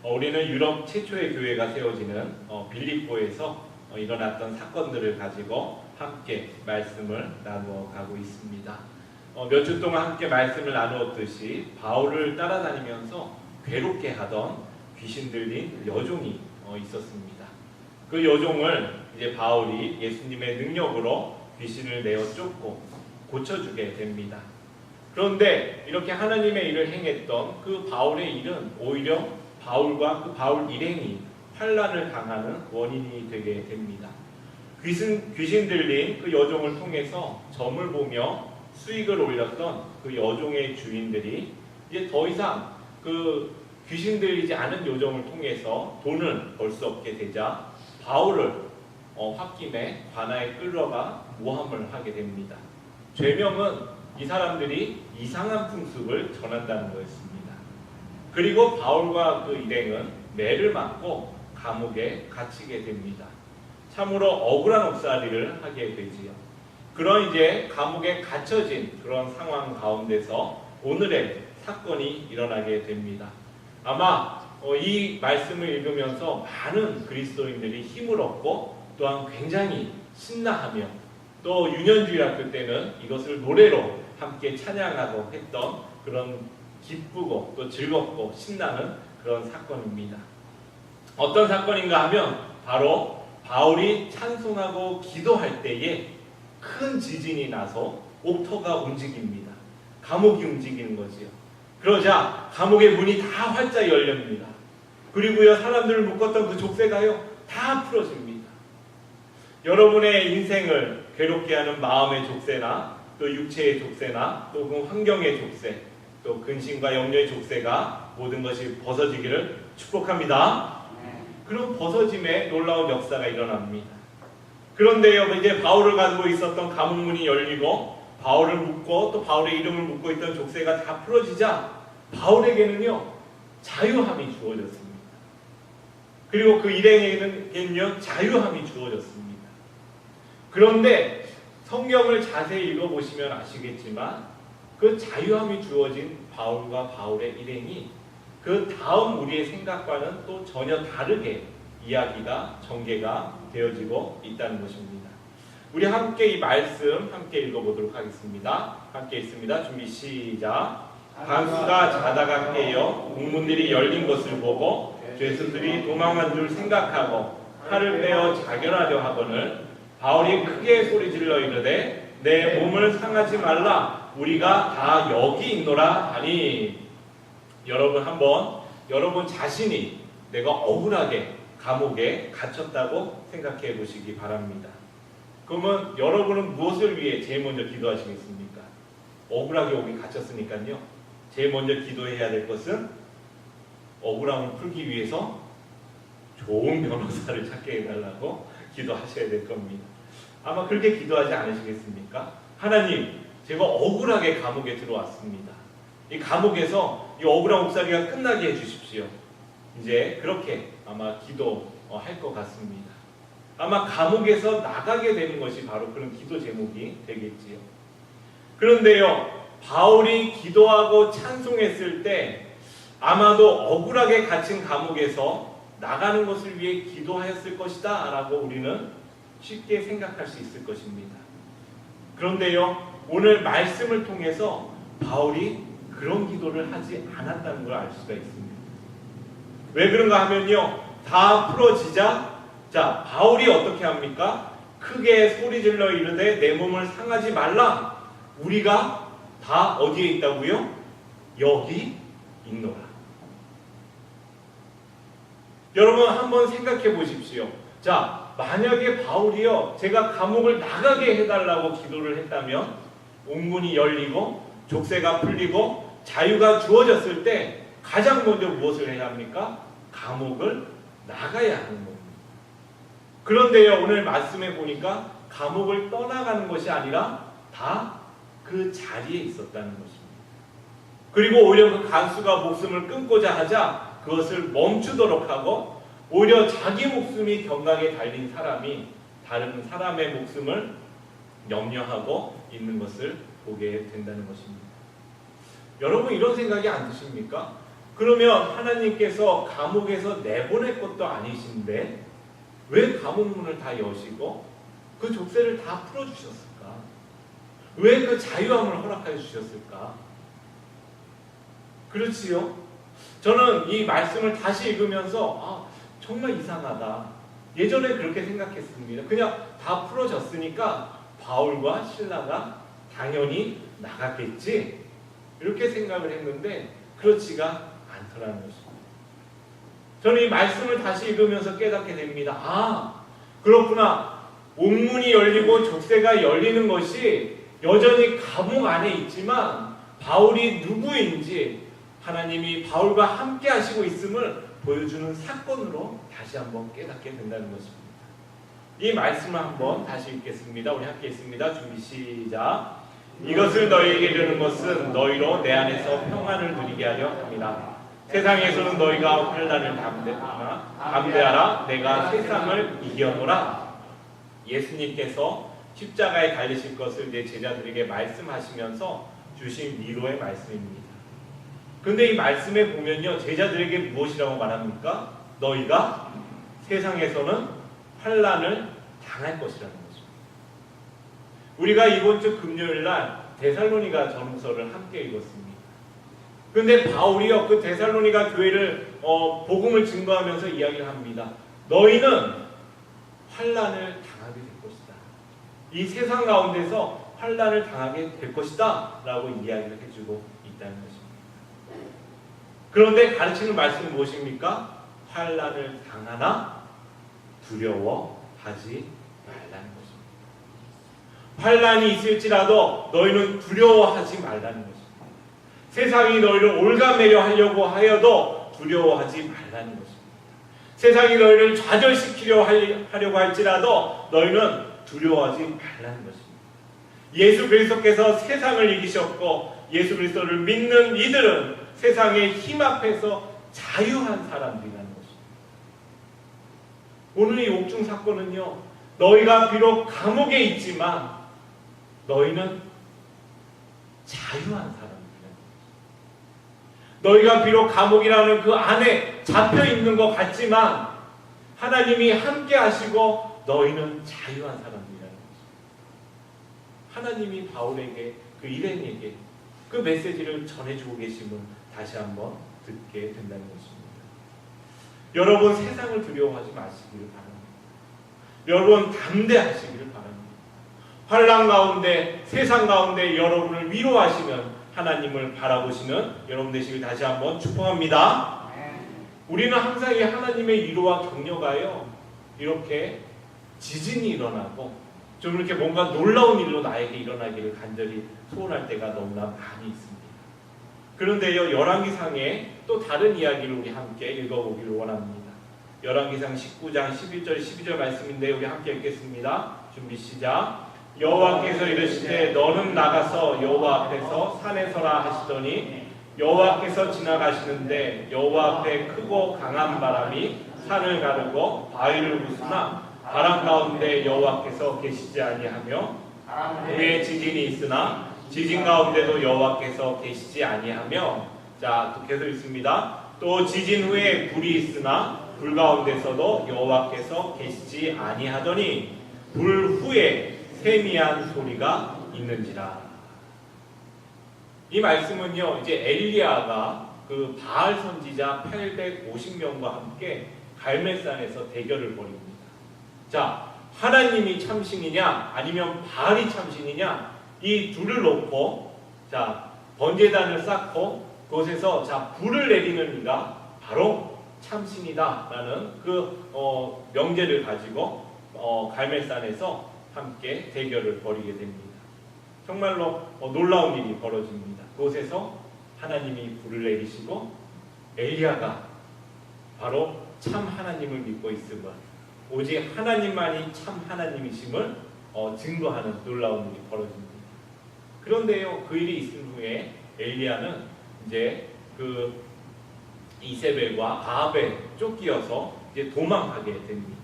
우리는 유럽 최초의 교회가 세워지는 빌립보에서 일어났던 사건들을 가지고 함께 말씀을 나누어 가고 있습니다. 몇 주 동안 함께 말씀을 나누었듯이 바울을 따라다니면서 괴롭게 하던 귀신 들린 여종이 있었습니다. 그 여종을 이제 바울이 예수님의 능력으로 귀신을 내어 쫓고 고쳐주게 됩니다. 그런데 이렇게 하나님의 일을 행했던 그 바울의 일은 오히려 바울과 그 바울 일행이 환난을 당하는 원인이 되게 됩니다. 귀신 들린 그 여종을 통해서 점을 보며 수익을 올렸던 그 여종의 주인들이 이제 더 이상 그 귀신 들리지 않은 여종을 통해서 돈을 벌 수 없게 되자 바울을 홧김에 관아에 끌어가 모함을 하게 됩니다. 죄명은 이 사람들이 이상한 풍습을 전한다는 거였습니다. 그리고 바울과 그 일행은 매를 맞고 감옥에 갇히게 됩니다. 참으로 억울한 옥살이를 하게 되지요. 그런 이제 감옥에 갇혀진 그런 상황 가운데서 오늘의 사건이 일어나게 됩니다. 아마 이 말씀을 읽으면서 많은 그리스도인들이 힘을 얻고 또한 굉장히 신나하며 또 유년주일 학교 때는 이것을 노래로 함께 찬양하고 했던 그런 기쁘고 또 즐겁고 신나는 그런 사건입니다. 어떤 사건인가 하면 바로 바울이 찬송하고 기도할 때에 큰 지진이 나서 옥토가 움직입니다. 감옥이 움직이는 거지요. 그러자 감옥의 문이 다 활짝 열립니다. 그리고요 사람들을 묶었던 그 족쇄가요 다 풀어집니다. 여러분의 인생을 괴롭게 하는 마음의 족쇄나 또 육체의 족쇄나 또 그 환경의 족쇄 또 근심과 염려의 족쇄가 모든 것이 벗어지기를 축복합니다. 그런 벗어짐에 놀라운 역사가 일어납니다. 그런데요 이제 바울을 가지고 있었던 감옥문이 열리고 바울을 묶고 또 바울의 이름을 묶고 있던 족쇄가 다 풀어지자 바울에게는요 자유함이 주어졌습니다. 그리고 그 일행에게는요 자유함이 주어졌습니다. 그런데 성경을 자세히 읽어보시면 아시겠지만 그 자유함이 주어진 바울과 바울의 일행이 그 다음 우리의 생각과는 또 전혀 다르게 이야기가 전개가 되어지고 있다는 것입니다. 우리 함께 이 말씀 함께 읽어보도록 하겠습니다. 함께 읽습니다. 준비 시작. 간수가 자다가 깨어 옥문들이 열린 것을 보고 죄수들이 도망한 줄 생각하고 칼을 빼어 자결하려 하거늘 바울이 크게 소리질러 이르되 내 몸을 상하지 말라 우리가 다 여기 있노라 하니. 여러분 자신이 내가 억울하게 감옥에 갇혔다고 생각해 보시기 바랍니다. 그러면 여러분은 무엇을 위해 제일 먼저 기도하시겠습니까? 억울하게 여기 갇혔으니까요. 제일 먼저 기도해야 될 것은 억울함을 풀기 위해서 좋은 변호사를 찾게 해달라고 기도하셔야 될 겁니다. 아마 그렇게 기도하지 않으시겠습니까? 하나님, 제가 억울하게 감옥에 들어왔습니다. 이 감옥에서 이 억울한 옥살이가 끝나게 해주십시오. 이제 그렇게 아마 기도할 것 같습니다. 아마 감옥에서 나가게 되는 것이 바로 그런 기도 제목이 되겠지요. 그런데요, 바울이 기도하고 찬송했을 때 아마도 억울하게 갇힌 감옥에서 나가는 것을 위해 기도하였을 것이다 라고 우리는 쉽게 생각할 수 있을 것입니다. 그런데요, 오늘 말씀을 통해서 바울이 그런 기도를 하지 않았다는 걸 알 수가 있습니다. 왜 그런가 하면요, 다 풀어지자 자, 바울이 어떻게 합니까? 크게 소리질러 이르되 내 몸을 상하지 말라. 우리가 다 어디에 있다고요? 여기 있노라. 여러분 한번 생각해 보십시오. 자, 만약에 바울이요 제가 감옥을 나가게 해달라고 기도를 했다면 옥문이 열리고 족쇄가 풀리고 자유가 주어졌을 때 가장 먼저 무엇을 해야 합니까? 감옥을 나가야 하는 겁니다. 그런데요, 오늘 말씀해 보니까 감옥을 떠나가는 것이 아니라 다 그 자리에 있었다는 것입니다. 그리고 오히려 그 간수가 목숨을 끊고자 하자 그것을 멈추도록 하고 오히려 자기 목숨이 경각에 달린 사람이 다른 사람의 목숨을 염려하고 있는 것을 보게 된다는 것입니다. 여러분 이런 생각이 안 드십니까? 그러면 하나님께서 감옥에서 내보낼 것도 아니신데 왜 감옥문을 다 여시고 그 족쇄를 다 풀어주셨을까? 왜 그 자유함을 허락해 주셨을까? 그렇지요? 저는 이 말씀을 다시 읽으면서 정말 이상하다. 예전에 그렇게 생각했습니다. 그냥 다 풀어졌으니까 바울과 실라가 당연히 나갔겠지? 이렇게 생각을 했는데 그렇지가 않더라는 것입니다. 저는 이 말씀을 다시 읽으면서 깨닫게 됩니다. 그렇구나. 옥문이 열리고 족쇄가 열리는 것이 여전히 감옥 안에 있지만 바울이 누구인지 하나님이 바울과 함께 하시고 있음을 보여주는 사건으로 다시 한번 깨닫게 된다는 것입니다. 이 말씀을 한번 다시 읽겠습니다. 우리 함께 읽습니다. 준비 시작. 이것을 너희에게 이르는 것은 너희로 내 안에서 평안을 누리게 하려 함이라. 세상에서는 너희가 환난을 담대하라. 내가 세상을 이겨노라. 예수님께서 십자가에 달리실 것을 내 제자들에게 말씀하시면서 주신 위로의 말씀입니다. 근데 이 말씀에 보면요, 제자들에게 무엇이라고 말합니까? 너희가 세상에서는 환난을 당할 것이라는 거죠. 우리가 이번 주 금요일 날 데살로니가 전후서를 함께 읽었습니다. 근데 바울이요, 그 데살로니가 교회를 복음을 증거하면서 이야기를 합니다. 너희는 환난을 당하게 될 것이다. 이 세상 가운데서 환난을 당하게 될 것이다 라고 이야기를 해주고 있다는 것입니다. 그런데 가르치는 말씀은 무엇입니까? 환난을 당하나 두려워하지 말라는 것입니다. 환난이 있을지라도 너희는 두려워하지 말라는 것입니다. 세상이 너희를 올가매려 하려고 하여도 두려워하지 말라는 것입니다. 세상이 너희를 좌절시키려 하려고 할지라도 너희는 두려워하지 말라는 것입니다. 예수 그리스도께서 세상을 이기셨고 예수 그리스도를 믿는 이들은 세상의 힘 앞에서 자유한 사람들이라는 것입니다. 오늘 이 옥중 사건은요, 너희가 비록 감옥에 있지만 너희는 자유한 사람들이라는 것입니다. 너희가 비록 감옥이라는 그 안에 잡혀 있는 것 같지만 하나님이 함께 하시고 너희는 자유한 사람들이라는 것입니다. 하나님이 바울에게, 그 일행에게 그 메시지를 전해주고 계심을 다시 한번 듣게 된다는 것입니다. 여러분, 세상을 두려워하지 마시기를 바랍니다. 여러분, 담대하시기를 바랍니다. 환난 가운데, 세상 가운데 여러분을 위로하시면 하나님을 바라보시는 여러분 되시길 다시 한번 축복합니다. 우리는 항상 이 하나님의 위로와 격려가요, 이렇게 지진이 일어나고 좀 이렇게 뭔가 놀라운 일로 나에게 일어나기를 간절히 소원할 때가 너무나 많이 있습니다. 그런데요, 열왕기상에 또 다른 이야기를 우리 함께 읽어보기를 원합니다. 열왕기상 19장 11절 12절 말씀인데 우리 함께 읽겠습니다. 준비 시작. 여호와께서 이르시되 너는 나가서 여호와 앞에서 산에 서라 하시더니 여호와께서 지나가시는데 여호와 앞에 크고 강한 바람이 산을 가르고 바위를 부수나 바람 가운데 여호와께서 계시지 아니하며 후에 지진이 있으나 지진 가운데도 여호와께서 계시지 아니하며, 자, 또 계속 있습니다. 또 지진 후에 불이 있으나 불 가운데서도 여호와께서 계시지 아니하더니 불 후에 세미한 소리가 있는지라. 이 말씀은요, 이제 엘리야가 그 바알 선지자 850명과 함께 갈멜산에서 대결을 벌입니다. 자, 하나님이 참신이냐 아니면 바알이 참신이냐, 이 둘을 놓고 자, 번제단을 쌓고 그곳에서 자, 불을 내리는 이가 바로 참신이다라는 그 명제를 가지고 갈멜산에서 함께 대결을 벌이게 됩니다. 정말로 놀라운 일이 벌어집니다. 그곳에서 하나님이 불을 내리시고 엘리야가 바로 참 하나님을 믿고 있음을, 오직 하나님만이 참 하나님이심을 증거하는 놀라운 일이 벌어집니다. 그런데요, 그 일이 있은 후에 엘리야는 이제 그 이세벨과 아합에 쫓기어서 이제 도망가게 됩니다.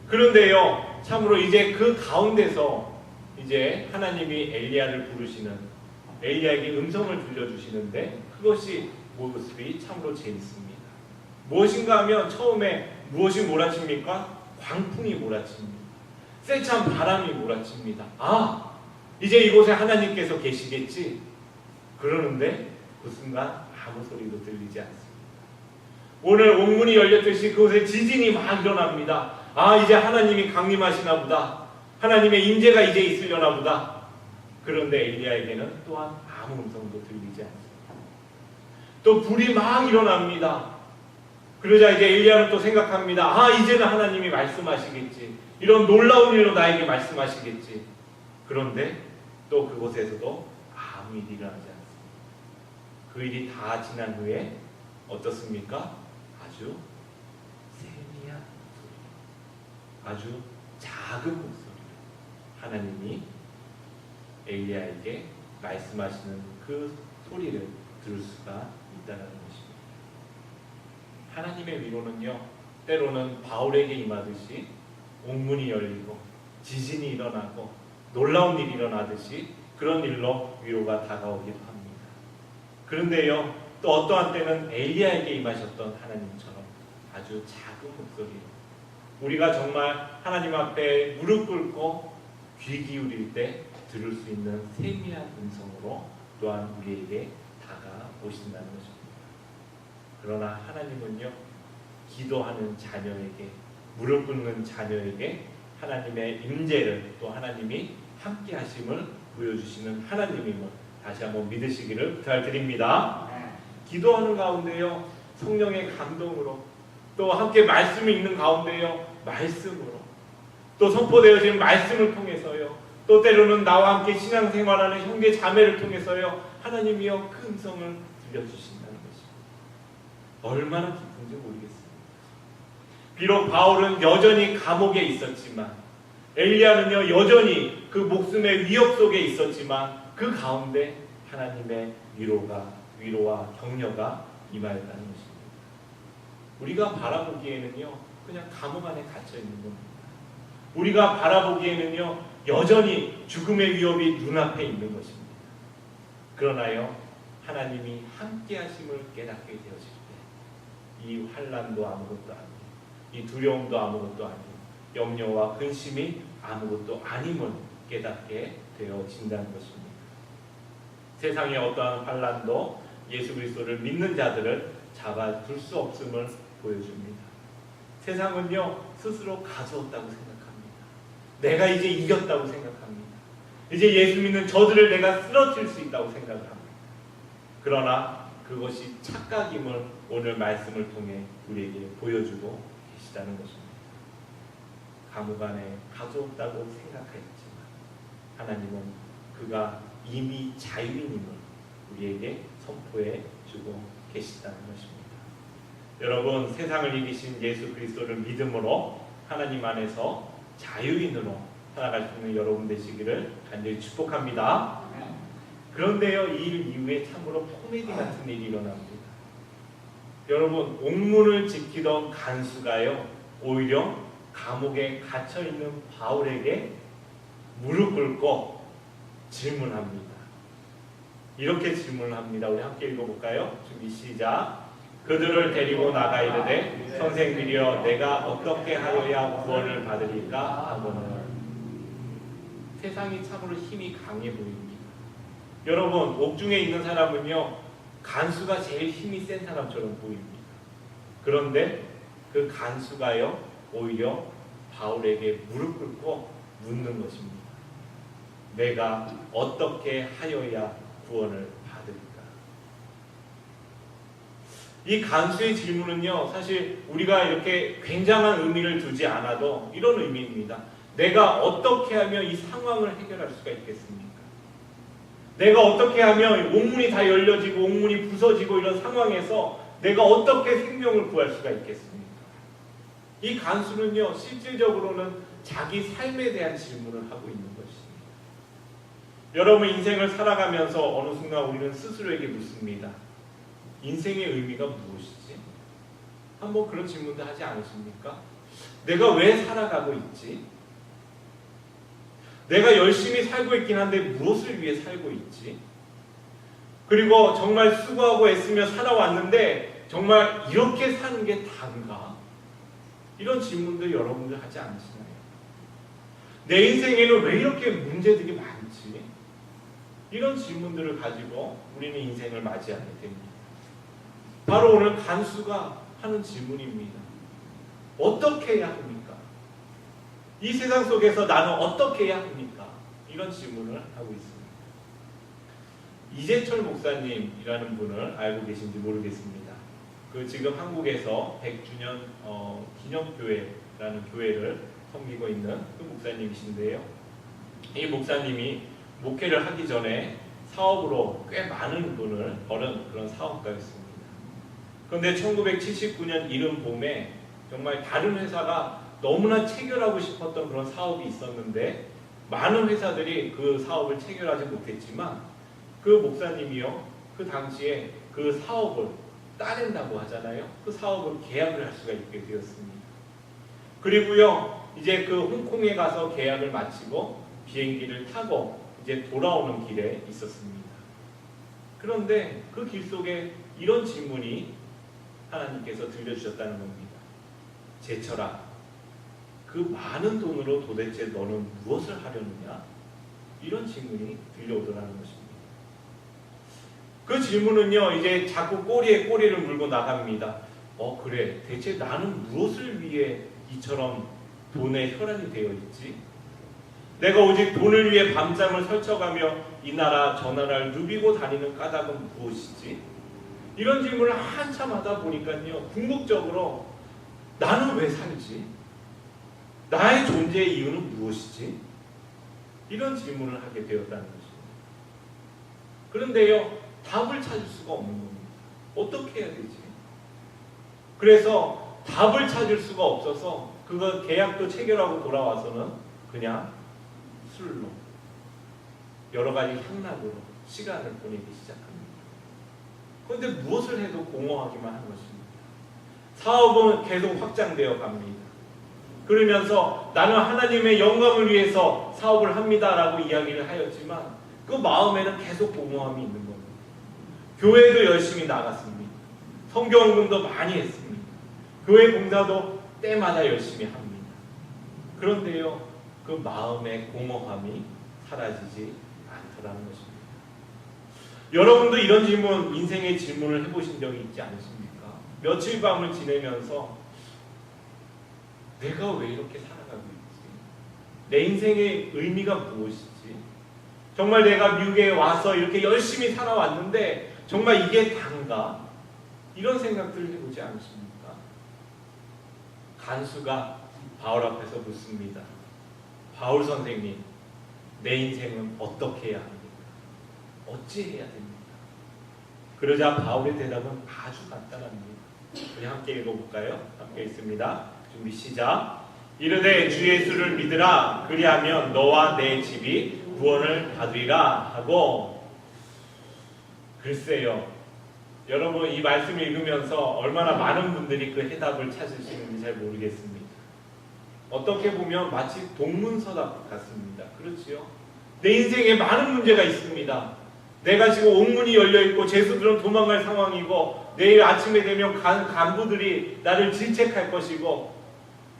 그런데요, 참으로 이제 그 가운데서 이제 하나님이 엘리야를 부르시는 엘리야에게 음성을 들려주시는데 그것이 모습이 참으로 재밌습니다. 무엇인가 하면 처음에 무엇이 몰아칩니까? 광풍이 몰아칩니다. 세찬 바람이 몰아칩니다. 아, 이제 이곳에 하나님께서 계시겠지? 그러는데 그 순간 아무 소리도 들리지 않습니다. 오늘 옥문이 열렸듯이 그곳에 지진이 막 일어납니다. 아, 이제 하나님이 강림하시나 보다. 하나님의 임재가 이제 있으려나 보다. 그런데 엘리야에게는 또한 아무 음성도 들리지 않습니다. 또 불이 막 일어납니다. 그러자 이제 엘리야는 또 생각합니다. 아, 이제는 하나님이 말씀하시겠지. 이런 놀라운 일로 나에게 말씀하시겠지. 그런데 또 그곳에서도 아무 일이 일어나지 않습니다. 그 일이 다 지난 후에 어떻습니까? 아주 세미한 소리, 아주 작은 목소리로 하나님이 엘리야에게 말씀하시는 그 소리를 들을 수가 있다는 것입니다. 하나님의 위로는요, 때로는 바울에게 임하듯이 옥문이 열리고 지진이 일어나고 놀라운 일이 일어나듯이 그런 일로 위로가 다가오기도 합니다. 그런데요, 또 어떠한 때는 엘리야에게 임하셨던 하나님처럼 아주 작은 목소리로 우리가 정말 하나님 앞에 무릎 꿇고 귀 기울일 때 들을 수 있는 세미한 음성으로 또한 우리에게 다가오신다는 것입니다. 그러나 하나님은요, 기도하는 자녀에게, 무릎 꿇는 자녀에게 하나님의 임재를, 또 하나님이 함께 하심을 보여주시는 하나님임을 다시 한번 믿으시기를 부탁드립니다. 기도하는 가운데요, 성령의 감동으로, 또 함께 말씀이 있는 가운데요, 말씀으로, 또 선포되어지는 말씀을 통해서요, 또 때로는 나와 함께 신앙생활하는 형제 자매를 통해서요, 하나님이여 그 음성을 들려주신다는 것입니다. 얼마나 기쁜지 모르겠습니다. 비록 바울은 여전히 감옥에 있었지만, 엘리야는요 여전히 그 목숨의 위협 속에 있었지만, 그 가운데 하나님의 위로와 격려가 임하였다는 것입니다. 우리가 바라보기에는요 그냥 감옥 안에 갇혀 있는 겁니다. 우리가 바라보기에는요 여전히 죽음의 위협이 눈앞에 있는 것입니다. 그러나요, 하나님이 함께 하심을 깨닫게 되어질 때 이 환난도 아무것도 아니고, 이 두려움도 아무것도 아니고, 염려와 근심이 아무것도 아님을 깨닫게 되어진다는 것입니다. 세상의 어떠한 환난도 예수 그리스도를 믿는 자들을 잡아둘 수 없음을 보여줍니다. 세상은요 스스로 가져왔다고 생각합니다. 내가 이제 이겼다고 생각합니다. 이제 예수 믿는 저들을 내가 쓰러뜨릴 수 있다고 생각합니다. 그러나 그것이 착각임을 오늘 말씀을 통해 우리에게 보여주고 계시다는 것입니다. 감옥 안에 가져왔다고 생각했지만 하나님은 그가 이미 자유인임을 우리에게 선포해 주고 계시다는 것입니다. 여러분, 세상을 이기신 예수 그리스도를 믿음으로 하나님 안에서 자유인으로 살아갈 수 있는 여러분 되시기를 간절히 축복합니다. 그런데요, 이 일 이후에 참으로 코미디 같은 일이 일어납니다. 여러분, 옥문을 지키던 간수가요 오히려 감옥에 갇혀있는 바울에게 무릎 꿇고 질문합니다. 이렇게 질문합니다. 우리 함께 읽어볼까요? 준비 시작. 그들을 데리고 나가 이르되 선생들이여 내가 어떻게 하여야 구원을 받으리까 하고는. 세상이 참으로 힘이 강해 보입니다. 여러분, 옥중에 있는 사람은요 간수가 제일 힘이 센 사람처럼 보입니다. 그런데 그 간수가요 오히려 바울에게 무릎 꿇고 묻는 것입니다. 내가 어떻게 하여야 구원을 받을까? 이 간수의 질문은요 사실 우리가 이렇게 굉장한 의미를 두지 않아도 이런 의미입니다. 내가 어떻게 하면 이 상황을 해결할 수가 있겠습니까? 내가 어떻게 하면 옥문이 다 열려지고 옥문이 부서지고 이런 상황에서 내가 어떻게 생명을 구할 수가 있겠습니까? 이 간수는요 실질적으로는 자기 삶에 대한 질문을 하고 있는 것입니다. 여러분, 인생을 살아가면서 어느 순간 우리는 스스로에게 묻습니다. 인생의 의미가 무엇이지? 한번 그런 질문도 하지 않으십니까? 내가 왜 살아가고 있지? 내가 열심히 살고 있긴 한데 무엇을 위해 살고 있지? 그리고 정말 수고하고 애쓰며 살아왔는데 정말 이렇게 사는 게 다인가? 이런 질문들 여러분들 하지 않으시나요? 내 인생에는 왜 이렇게 문제들이 많지? 이런 질문들을 가지고 우리는 인생을 맞이하게 됩니다. 바로 오늘 간수가 하는 질문입니다. 어떻게 해야 합니까? 이 세상 속에서 나는 어떻게 해야 합니까? 이런 질문을 하고 있습니다. 이재철 목사님이라는 분을 알고 계신지 모르겠습니다. 지금 한국에서 100주년 기념교회라는 교회를 섬기고 있는 그 목사님이신데요. 이 목사님이 목회를 하기 전에 사업으로 꽤 많은 돈을 버는 그런 사업가였습니다. 그런데 1979년 이른 봄에 정말 다른 회사가 너무나 체결하고 싶었던 그런 사업이 있었는데 많은 회사들이 그 사업을 체결하지 못했지만 그 목사님이요, 그 당시에 그 사업을 따낸다고 하잖아요. 그 사업을 계약을 할 수가 있게 되었습니다. 그리고요, 이제 그 홍콩에 가서 계약을 마치고 비행기를 타고 이제 돌아오는 길에 있었습니다. 그런데 그 길 속에 이런 질문이 하나님께서 들려주셨다는 겁니다. 제철아, 그 많은 돈으로 도대체 너는 무엇을 하려느냐? 이런 질문이 들려오더라는 것입니다. 그 질문은요, 이제 자꾸 꼬리에 꼬리를 물고 나갑니다. 그래, 대체 나는 무엇을 위해 이처럼 돈에 혈안이 되어 있지? 내가 오직 돈을 위해 밤잠을 설쳐가며 이 나라 저 나라를 누비고 다니는 까닭은 무엇이지? 이런 질문을 한참 하다 보니까요, 궁극적으로 나는 왜 살지? 나의 존재의 이유는 무엇이지? 이런 질문을 하게 되었다는 것입니다. 그런데요, 답을 찾을 수가 없는 겁니다. 어떻게 해야 되지? 그래서 답을 찾을 수가 없어서 그거 계약도 체결하고 돌아와서는 그냥 술로 여러 가지 향락으로 시간을 보내기 시작합니다. 그런데 무엇을 해도 공허하기만 한 것입니다. 사업은 계속 확장되어 갑니다. 그러면서 나는 하나님의 영광을 위해서 사업을 합니다라고 이야기를 하였지만 그 마음에는 계속 공허함이 있는 겁니다. 교회도 열심히 나갔습니다. 성경운동도 많이 했습니다. 교회 봉사도 때마다 열심히 합니다. 그런데요, 그 마음의 공허함이 사라지지 않더라는 것입니다. 여러분도 이런 질문, 인생의 질문을 해보신 적이 있지 않으십니까? 며칠 밤을 지내면서 내가 왜 이렇게 살아가고 있지? 내 인생의 의미가 무엇이지? 정말 내가 미국에 와서 이렇게 열심히 살아왔는데 정말 이게 단가? 이런 생각들을 해보지 않으십니까? 간수가 바울 앞에서 묻습니다. 바울 선생님, 내 인생은 어떻게 해야 합니까? 어찌해야 됩니까? 그러자 바울의 대답은 아주 간단합니다. 우리 함께 읽어볼까요? 함께 읽습니다. 준비 시작. 이르되 주 예수를 믿으라. 그리하면 너와 내 집이 구원을 받으리라 하고. 글쎄요, 여러분 이 말씀을 읽으면서 얼마나 많은 분들이 그 해답을 찾으시는지 잘 모르겠습니다. 어떻게 보면 마치 동문서답 같습니다. 그렇지요? 내 인생에 많은 문제가 있습니다. 내가 지금 옥문이 열려있고 죄수들은 도망갈 상황이고 내일 아침에 되면 간부들이 나를 질책할 것이고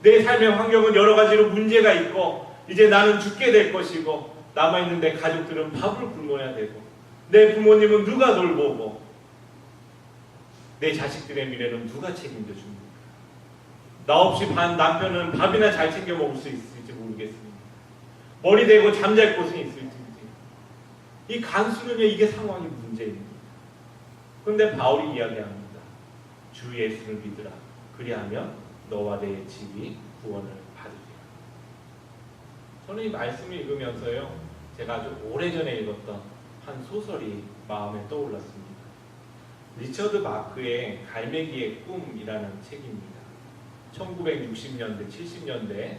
내 삶의 환경은 여러 가지로 문제가 있고 이제 나는 죽게 될 것이고 남아있는 내 가족들은 밥을 굶어야 되고 내 부모님은 누가 돌보고 내 자식들의 미래는 누가 책임져 줍니까? 나 없이 남편은 밥이나 잘 챙겨 먹을 수 있을지 모르겠습니다. 머리 대고 잠잘 곳은 있을지. 이 간수는요, 이게 상황이 문제입니다. 그런데 바울이 이야기합니다. 주 예수를 믿으라. 그리하면 너와 내 집이 구원을 받으리라. 저는 이 말씀을 읽으면서요, 제가 아주 오래전에 읽었던 한 소설이 마음에 떠올랐습니다. 리처드 마크의 갈매기의 꿈이라는 책입니다. 1960년대, 70년대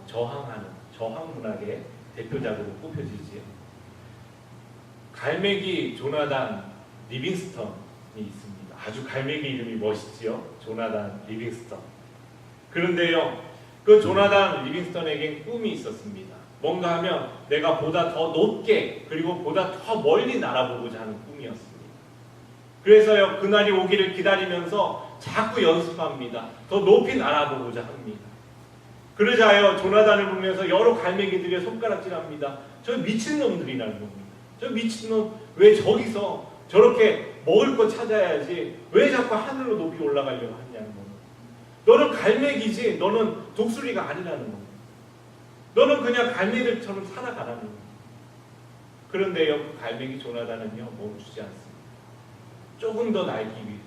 저항하는 저항 문학의 대표작으로 꼽혀지지요. 갈매기 조나단 리빙스턴이 있습니다. 아주 갈매기 이름이 멋있지요. 조나단 리빙스턴. 그런데요, 그 조나단 리빙스턴에겐 꿈이 있었습니다. 뭔가 하면 내가 보다 더 높게 그리고 보다 더 멀리 날아보고자 하는 꿈이었습니다. 그래서요, 그날이 오기를 기다리면서 자꾸 연습합니다. 더 높이 날아보고자 합니다. 그러자요, 조나단을 보면서 여러 갈매기들의 손가락질합니다. 저 미친놈들이라는 겁니다. 저 미친놈, 왜 저기서 저렇게 먹을 거 찾아야지 왜 자꾸 하늘로 높이 올라가려고 하냐는 겁니다. 너는 갈매기지 너는 독수리가 아니라는 겁니다. 너는 그냥 갈매기들처럼 살아가라는 겁니다. 그런데요, 그 갈매기 조나단은요, 멈추지 않습니다. 조금 더 날기 위해서,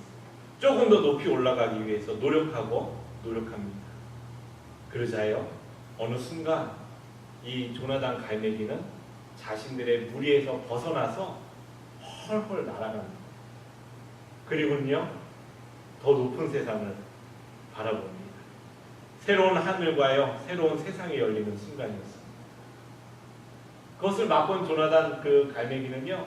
조금 더 높이 올라가기 위해서 노력합니다. 그러자요, 어느 순간 이 조나단 갈매기는 자신들의 무리에서 벗어나서 헐헐 날아갑니다. 그리고는요, 더 높은 세상을 바라봅니다. 새로운 하늘과요, 새로운 세상이 열리는 순간이었습니다. 그것을 맛본 조나단 그 갈매기는요,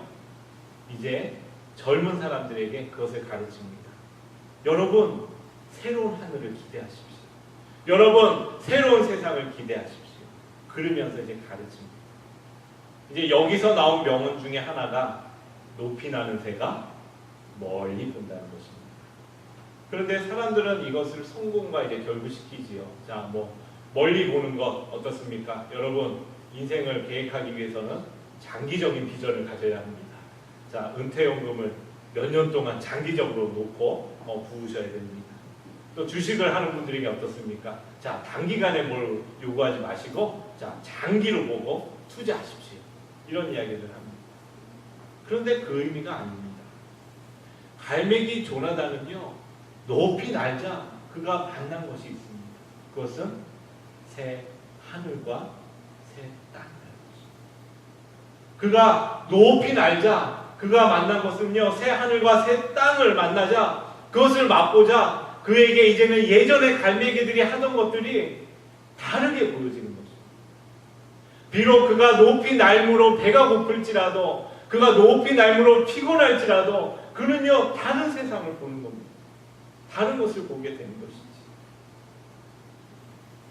이제 젊은 사람들에게 그것을 가르칩니다. 여러분, 새로운 하늘을 기대하십시오. 여러분, 새로운 세상을 기대하십시오. 그러면서 이제 가르칩니다. 이제 여기서 나온 명언 중에 하나가 높이 나는 새가 멀리 본다는 것입니다. 그런데 사람들은 이것을 성공과 이제 결부시키지요. 자, 멀리 보는 것 어떻습니까? 여러분, 인생을 계획하기 위해서는 장기적인 비전을 가져야 합니다. 자, 은퇴연금을 몇 년 동안 장기적으로 놓고 부으셔야 됩니다. 또 주식을 하는 분들에게 어떻습니까? 자, 단기간에 뭘 요구하지 마시고 자, 장기로 보고 투자하십시오. 이런 이야기를 합니다. 그런데 그 의미가 아닙니다. 갈매기 조나단은요, 높이 날자 그가 만난 것이 있습니다. 그것은 새 하늘과 새 땅이라는 것입니다. 그가 높이 날자 그가 만난 것은요, 새 하늘과 새 땅을 만나자 그것을 맛보자 그에게 이제는 예전에 갈매기들이 하던 것들이 다르게 보여지는 것입니다. 비록 그가 높이 날므로 배가 고플지라도 그가 높이 날므로 피곤할지라도 그는요, 다른 세상을 보는 겁니다. 다른 것을 보게 되는 것이지.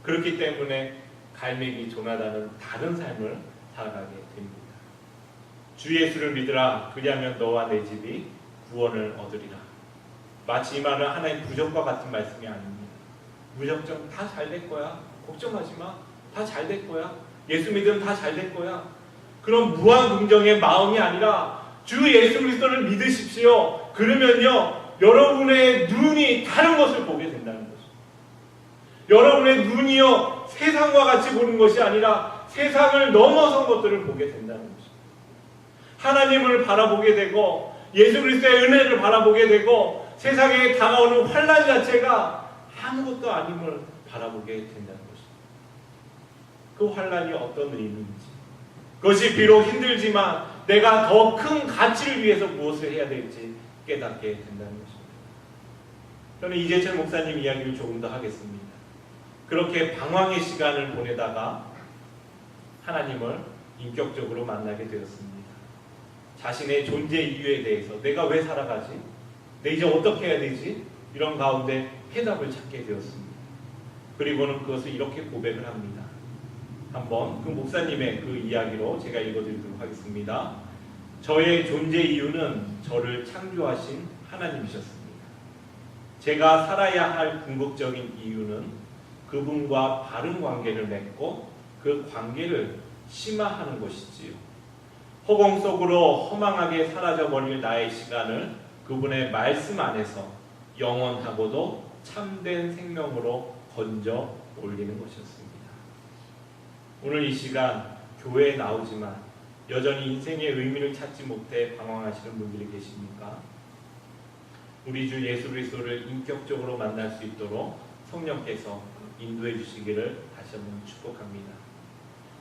그렇기 때문에 갈매기 조나단은 다른 삶을 살아가게 됩니다. 주 예수를 믿으라. 그리하면 너와 내 집이 구원을 얻으리라. 마치 이 말은 하나의 부적과 같은 말씀이 아닙니다. 무작정 다 잘 될 거야. 걱정하지 마. 다 잘 될 거야. 예수 믿으면 다 잘 될 거야. 그런 무한 긍정의 마음이 아니라 주 예수 그리스도를 믿으십시오. 그러면요, 여러분의 눈이 다른 것을 보게 된다는 것입니다. 여러분의 눈이요, 세상과 같이 보는 것이 아니라 세상을 넘어선 것들을 보게 된다는 것입니다. 하나님을 바라보게 되고 예수 그리스도의 은혜를 바라보게 되고 세상에 다가오는 환난 자체가 아무것도 아님을 바라보게 된다는 것입니다. 그 환난이 어떤 의미인지, 그것이 비록 힘들지만 내가 더 큰 가치를 위해서 무엇을 해야 될지 깨닫게 된다는 것입니다. 저는 이재철 목사님 이야기를 조금 더 하겠습니다. 그렇게 방황의 시간을 보내다가 하나님을 인격적으로 만나게 되었습니다. 자신의 존재 이유에 대해서 내가 왜 살아가지? 내 이제 어떻게 해야 되지? 이런 가운데 해답을 찾게 되었습니다. 그리고는 그것을 이렇게 고백을 합니다. 한번 그 목사님의 그 이야기로 제가 읽어드리도록 하겠습니다. 저의 존재 이유는 저를 창조하신 하나님이셨습니다. 제가 살아야 할 궁극적인 이유는 그분과 바른 관계를 맺고 그 관계를 심화하는 것이지요. 허공 속으로 허망하게 사라져버릴 나의 시간을 그분의 말씀 안에서 영원하고도 참된 생명으로 건져 올리는 것이었습니다. 오늘 이 시간 교회에 나오지만 여전히 인생의 의미를 찾지 못해 방황하시는 분들이 계십니까? 우리 주 예수 그리스도를 인격적으로 만날 수 있도록 성령께서 인도해 주시기를 다시 한번 축복합니다.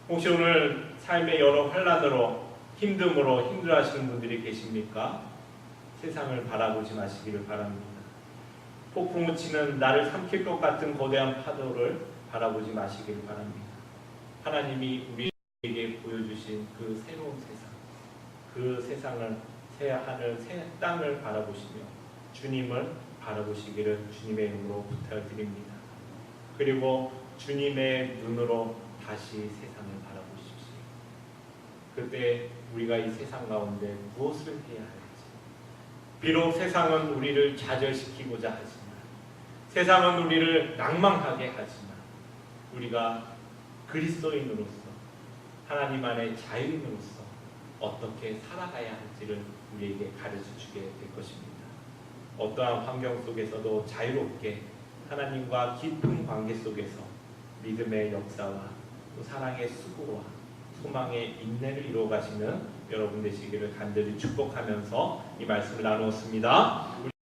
혹시 오늘 삶의 여러 환난으로 힘듦으로 힘들어하시는 분들이 계십니까? 세상을 바라보지 마시기를 바랍니다. 폭풍우 치는 나를 삼킬 것 같은 거대한 파도를 바라보지 마시기를 바랍니다. 하나님이 우리에게 보여주신 그 새로운 세상, 그 세상을 새 하늘, 새 땅을 바라보시며 주님을 바라보시기를 주님의 이름으로 부탁드립니다. 그리고 주님의 눈으로 다시 세상을 바라보시고 그때 우리가 이 세상 가운데 무엇을 해야 할지. 비록 세상은 우리를 좌절시키고자 하지만, 세상은 우리를 낭망하게 하지만, 우리가 그리스도인으로서, 하나님 안의 자유인으로서 어떻게 살아가야 할지를 우리에게 가르쳐주게 될 것입니다. 어떠한 환경 속에서도 자유롭게 하나님과 깊은 관계 속에서 믿음의 역사와 또 사랑의 수고와 소망의 인내를 이루어 가시는 여러분 되시기를 간절히 축복하면서 이 말씀을 나누었습니다.